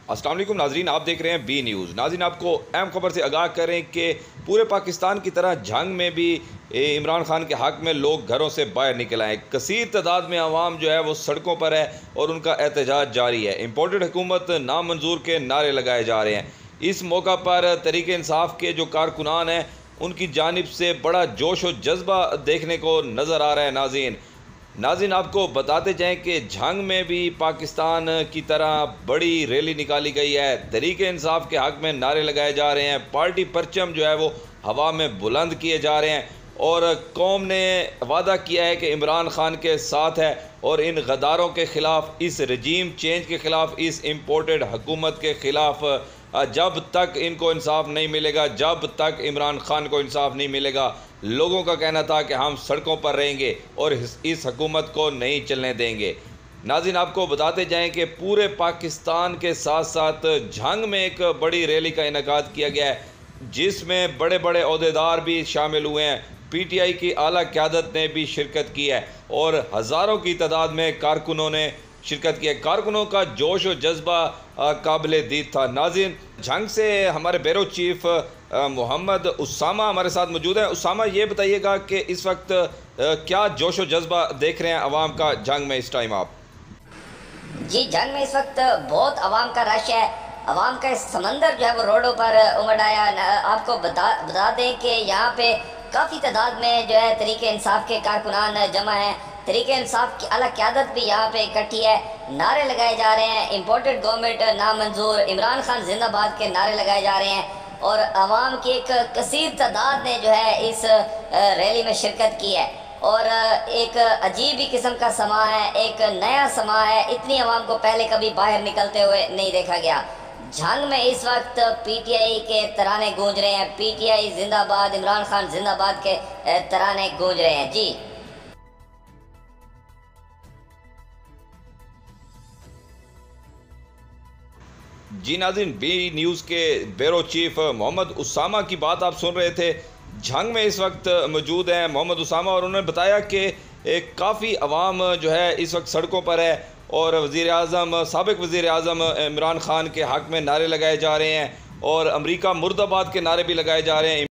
अस्सलाम वालेकुम नाजरीन, आप देख रहे हैं बी न्यूज़। नाजरीन, आपको अहम खबर से आगाह करें कि पूरे पाकिस्तान की तरह जंग में भी इमरान खान के हक़ में लोग घरों से बाहर निकल आए। कसीर तादाद में आवाम जो है वो सड़कों पर है और उनका एहतजाज जारी है। इम्पोर्टेड हुकूमत नामंजूर के नारे लगाए जा रहे हैं। इस मौका पर तहरीक इंसाफ के जो कारकुनान हैं उनकी जानिब से बड़ा जोश और जज्बा देखने को नज़र आ रहा है। नाज़रीन, आपको बताते जाएं कि झंग में भी पाकिस्तान की तरह बड़ी रैली निकाली गई है। तहरीक इंसाफ के हक़ में नारे लगाए जा रहे हैं। पार्टी परचम जो है वो हवा में बुलंद किए जा रहे हैं और कौम ने वादा किया है कि इमरान खान के साथ है और इन गद्दारों के ख़िलाफ़, इस रजीम चेंज के ख़िलाफ़, इस इम्पोर्टेड हुकूमत के ख़िलाफ़ जब तक इनको इंसाफ नहीं मिलेगा, जब तक इमरान खान को इंसाफ नहीं मिलेगा, लोगों का कहना था कि हम सड़कों पर रहेंगे और इस हुकूमत को नहीं चलने देंगे। नाज़रीन, आपको बताते जाएं कि पूरे पाकिस्तान के साथ साथ झंग में एक बड़ी रैली का इनेकाद किया गया है जिसमें बड़े बड़े ओहदेदार भी शामिल हुए हैं। PTI की आला क़यादत ने भी शिरकत की है और हज़ारों की तादाद में कारकुनों ने शिरकत की है। कारकुनों का जोश और जज्बा काबिल दीद था। नाज़रीन, झंग से हमारे ब्यूरो चीफ मोहम्मद उसामा हमारे साथ मौजूद है। उसामा, ये बताइएगा कि इस वक्त क्या जोश और जज्बा देख रहे हैं अवाम का झंग में इस टाइम आप? जी, झंग में इस वक्त बहुत अवाम का रश है। अवाम का समंदर जो है वो रोडों पर उमड़ आया। आपको बता दें कि यहाँ पे काफ़ी तादाद में जो है तहरीक इंसाफ के कारकुनान जमा हैं। तहरीक इंसाफ की आला क़यादत भी यहाँ पे इकट्ठी है। नारे लगाए जा रहे हैं, इम्पोर्टेड गवर्नमेंट नामंजूर, इमरान खान जिंदाबाद के नारे लगाए जा रहे हैं और आवाम की एक कसीर तादाद ने जो है इस रैली में शिरकत की है और एक अजीब ही किस्म का समा है, एक नया समा है। इतनी आवाम को पहले कभी बाहर निकलते हुए नहीं देखा गया। झंग में इस वक्त PTI के तराने गूंज रहे हैं। PTI जिंदाबाद, इमरान खान जिंदाबाद के तराने गूंज रहे हैं। जी नाज़रीन, बी न्यूज़ के ब्यूरो चीफ मोहम्मद उसामा की बात आप सुन रहे थे। झंग में इस वक्त मौजूद हैं मोहम्मद उसामा और उन्होंने बताया कि काफ़ी अवाम जो है इस वक्त सड़कों पर है और साबिक़ वज़ीर आज़म इमरान खान के हक़ में नारे लगाए जा रहे हैं और अमरीका मुर्दाबाद के नारे भी लगाए जा रहे हैं।